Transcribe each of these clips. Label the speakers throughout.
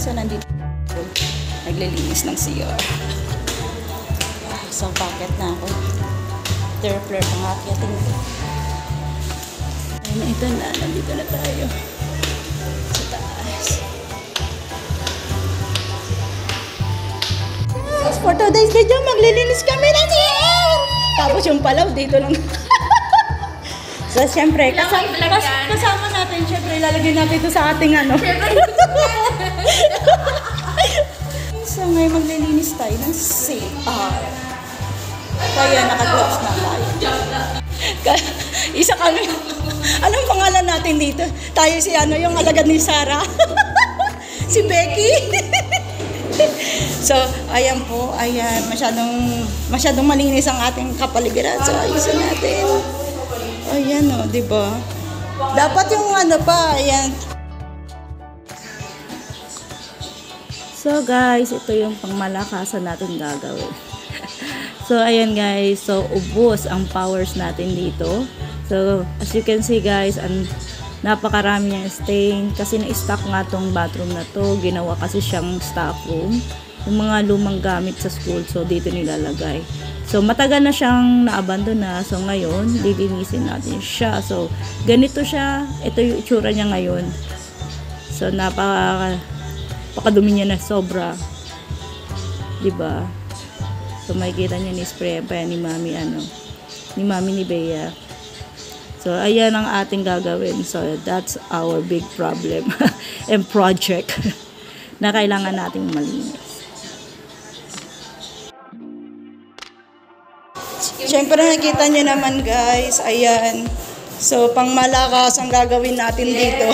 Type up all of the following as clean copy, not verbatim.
Speaker 1: So, nandito naglilinis ng CR. So, bakit na ako? Third floor pang akyatin ko. Ayun, ito na. Nandito na tayo. Sa taas. Yes, for today's video, maglilinis kami ng CR! Tapos yung palaw, dito lang. So, siyempre, kasama natin, siyempre, ilalagay natin ito sa ating ano. So, ngayon maglilinis tayo ng CR. Kaya naka-gloves na tayo. Isa kami. Anong pangalan natin dito? Tayo si ano, yung alagad ni Sarah. Si Becky. So, ayan po. Ayan, masyadong malinis ang ating kapaligiran. So, ayusin natin. Ayan o, diba? Dapat yung ano pa, ayan. So guys, ito yung pangmalakasan natin gagawin. So ayan guys, so ubos ang powers natin dito. So as you can see guys, napakarami niyang stain kasi na-stock nga tong bathroom na to. Ginawa kasi siyang staff room. Yung mga lumang gamit sa school, so dito nilalagay. So matagal na siyang naabandon na. So ngayon, lilinisin natin siya. So ganito siya. Ito yung itsura niya ngayon. So napakadumi niya na sobra. Diba? So makikita niyo ni spray pa yan ni Mami ni Mami ni Bea. So ayan ang ating gagawin. So that's our big problem and project na kailangan nating malinis. Siyempre nakikita niyo naman guys, ayan. So pangmalakas ang gagawin natin dito.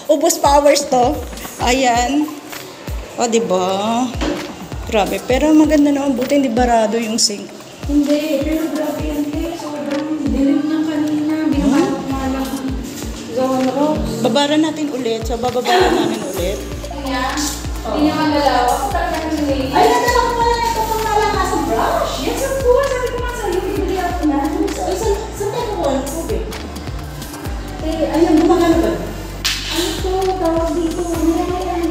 Speaker 1: Ubos powers to. Ayan. O diba? Grabe. Pero maganda naman. Buti hindi barado yung sink.
Speaker 2: Hindi. Pero grabe yan. Sobrang dilim niya kanina. Binabalak-malak. Gawang rocks.
Speaker 1: Babara natin ulit. So bababara namin ulit.
Speaker 2: Kaya, hindi naman dalawa. Ako talaga nang
Speaker 1: Ay, nadala ko pala na ito pang malakas ang brush.
Speaker 2: Yes, of course. Sabi ko nga sa'yo, bibili ako na.
Speaker 1: Saan tayo ko ang tubig? Ayan, gumagano ba?
Speaker 2: Ano to? Tawag dito. Nilagay yan.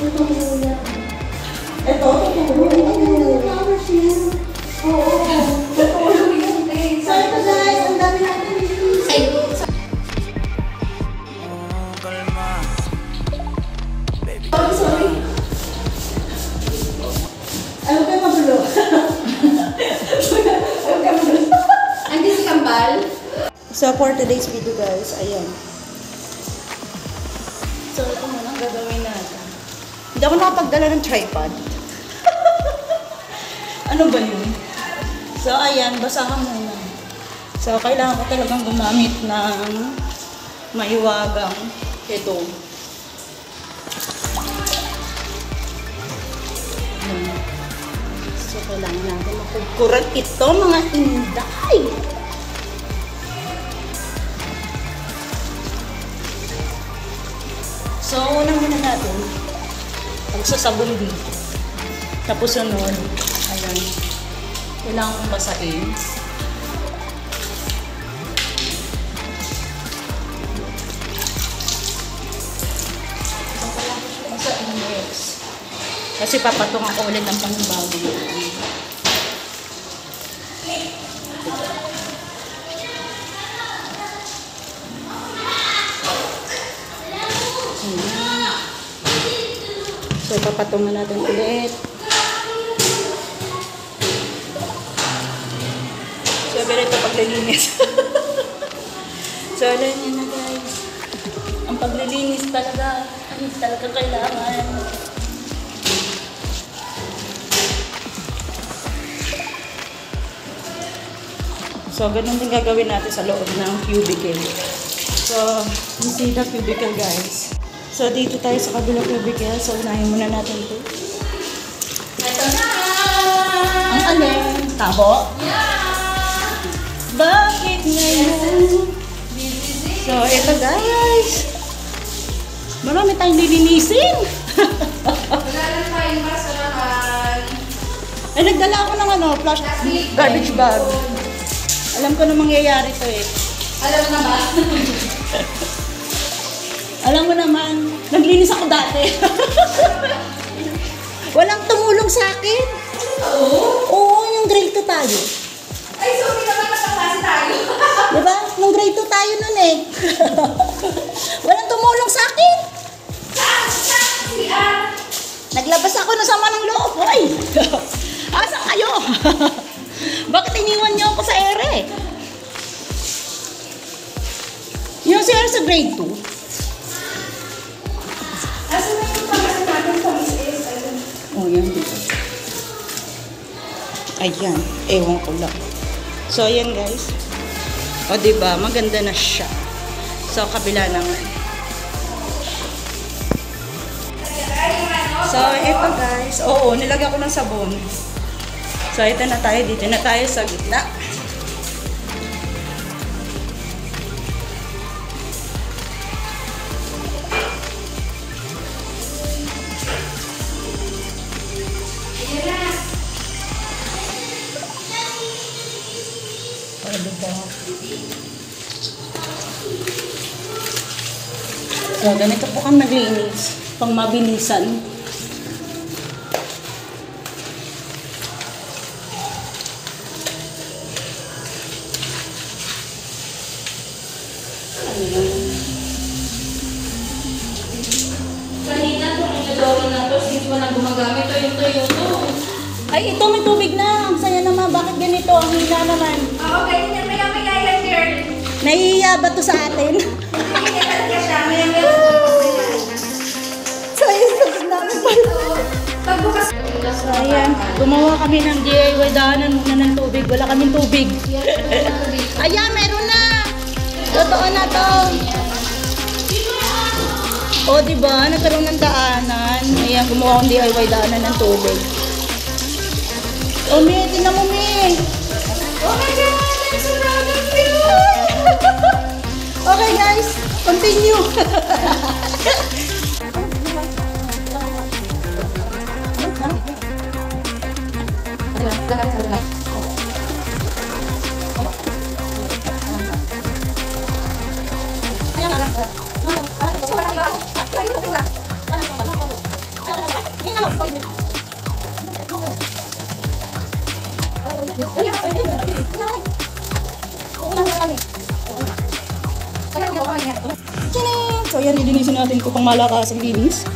Speaker 2: Itong luya.
Speaker 1: Ito?
Speaker 2: Flowers yan. Oo. Tutulog yan.
Speaker 1: So ito guys, ang dami natin nilinis.
Speaker 2: Ay, sorry.
Speaker 1: Ay, huwag kayo magulo. Huwag kayo magulo.
Speaker 2: Andiyan si Kambal.
Speaker 1: So for today's video guys, ayan. So ito muna ang gagawin natin. Hindi ako nakapagdala ng tripod. Ano ba yun? So ayan, basahan muna. So kailangan ko talagang gumamit ng maiwagang ito. So kailangan natin mapagkuran ito mga inday. So, unang muna natin, pagsasabon dito. Tapos sunod, ayan, kailangan kong basahin. Basahin next. Kasi papatungan ko ulit ang panibago natin. So, papatungan natin ulit. So, ganito paglilinis. So, alam niyo na guys. Ang paglilinis talaga, kailangan. So, ganun din gagawin natin sa loob ng cubicle. So, you see the cubicle guys. So, dito tayo sa kabilang cubicle. So, unahin muna natin ito.
Speaker 2: Ito na!
Speaker 1: Ang alin? Tabo?
Speaker 2: Yeah!
Speaker 1: Bakit ngayon? So, ito guys. Marami tayong lilinisin.
Speaker 2: Wala lang tayong basurahan.
Speaker 1: Ay, nagdala ako ng ano, garbage bag. Alam ko na mangyayari to eh.
Speaker 2: Alam na ba?
Speaker 1: Alam mo naman, naglinis ako dati. Walang tumulong sa akin. Oo, yung grade 2 tayo.
Speaker 2: Ay, so hindi naman nakaklase tayo.
Speaker 1: Diba? Nung grade 2 tayo nun eh. Walang tumulong sa akin. Naglabas ako ng sama ng loob. Hoy! Asan kayo? Bakit iniwan niyo ako sa ere? Yung si sa grade 2.
Speaker 2: Asan na yung pagkasin natin sa Miss S?
Speaker 1: Oh, yan dito. Ayan. Ewan ko lang. So, ayan guys. O, diba? Maganda na siya. So, kabila naman. So, ito guys. Oo, nilagyan ko ng sabon. So, ito na tayo. Dito na tayo sa gitna. So, ganito po kami naglinis. Pang mabilisan.
Speaker 2: Kanina kung inodoro na to, since walang gumagamit to, yung tuyo to.
Speaker 1: Ay, ito may tubig na. Ang saya naman. Bakit ganito? Ang hina naman.
Speaker 2: Oo, ganyan. Maya-maya yan, girl.
Speaker 1: Nahihiya ba to sa atin?
Speaker 2: Maya talaga siya. Maya-maya.
Speaker 1: So, ayun, sagot namin pala.
Speaker 2: Pagbukas.
Speaker 1: So, ayan. Gumawa kami ng DIY daanan muna ng tubig. Wala kaming tubig. Ayan, meron na. Totoo na to. O, diba? Nagkaroon ng daanan. Ayan, gumawa akong DIY daanan ng tubig. O, Mi, tingnan mo, Mi.
Speaker 2: Oh my God! I'm so proud of you!
Speaker 1: Okay, guys. Continue. So, ayan, lilinisin natin ito pang malakas ang linis.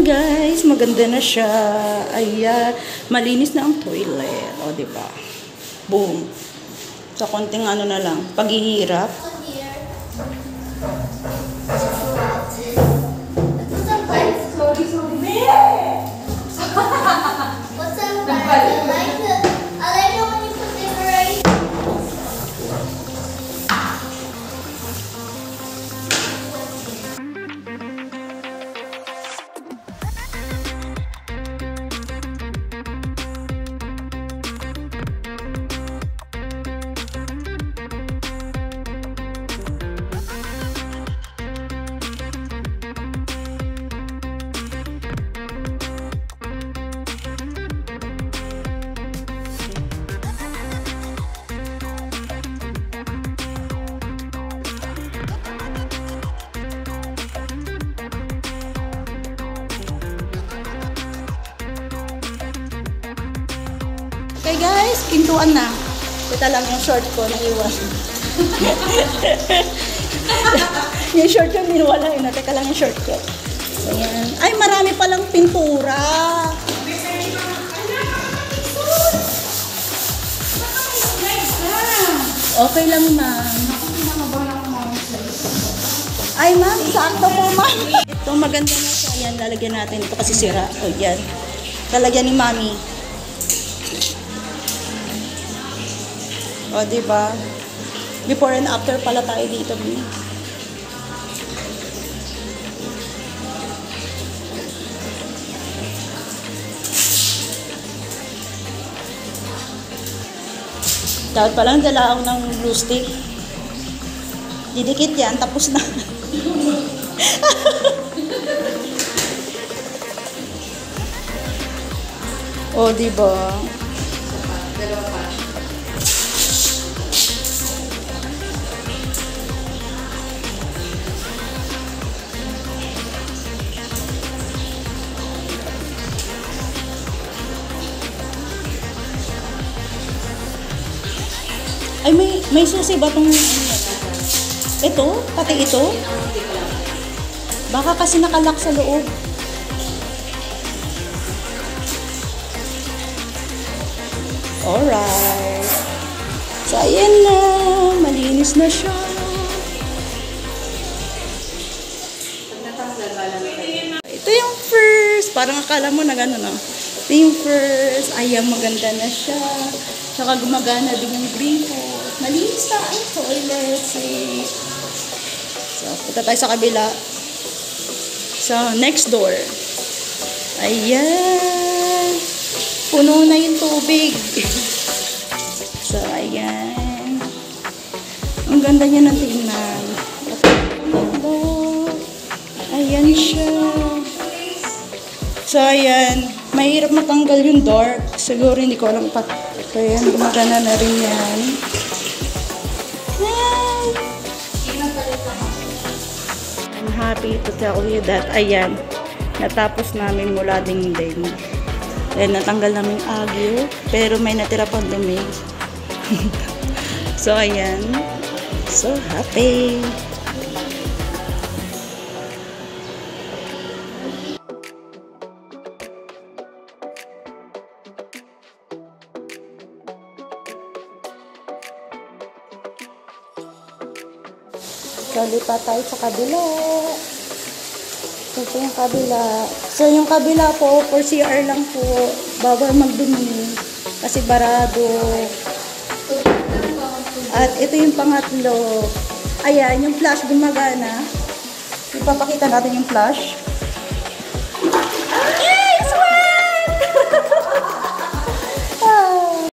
Speaker 1: Guys, maganda na siya. Ayan, malinis na ang toilet. O, diba? Boom. Sa konting ano na lang, paghihirap.
Speaker 3: What's up, guys? I like it when you put decorations.
Speaker 1: guys, pintuan na. Ito lang yung short ko na iwan. Yung short ko, niwala yun. Teka lang yung short ko. Ayan. Ay, marami palang pintura. Okay lang, ma'am. Ay, ma'am, sakto po, ma'am. Ito, maganda na siya. Ayan, lalagyan natin. Ito kasi sira. O, yan. Lalagyan ni mami. O, diba? Before and after pala tayo dito. Dapat palang dala ako ng glue stick. Didikit yan, tapos na. O, diba? Ay, may susi ba itong ano yan? Ito? Pati ito? Baka kasi nakalock sa loob. Alright. So, ayan na. Malinis na siya. Ito yung first. Parang akala mo na gano'n, no? Ito yung first. Ayan, maganda na siya. Tsaka gumagana din yung green ko. Malinis na ang toilet. So, punta tayo sa kabila. So, next door. Ayan. Puno na yung tubig. So, ayan. Ang ganda niya ng tingnan. Ayan siya. So, ayan. Mahirap matanggal yung dark. Siguro hindi ko alam pa. So, ayan. Gumagana na rin yan. I'm happy to tell you that, ayan, natapos namin mula dingding. Ayan, natanggal namin agyo, pero may natira pang dumi. So, ayan. So, happy. So, lipat tayo sa kabila. Ito yung kabila. So, yung kabila po, for CR lang po. Bawal magdumi. Kasi barado. At ito yung pangatlo. Ayan, yung flash gumagana. Ipapakita natin yung flash.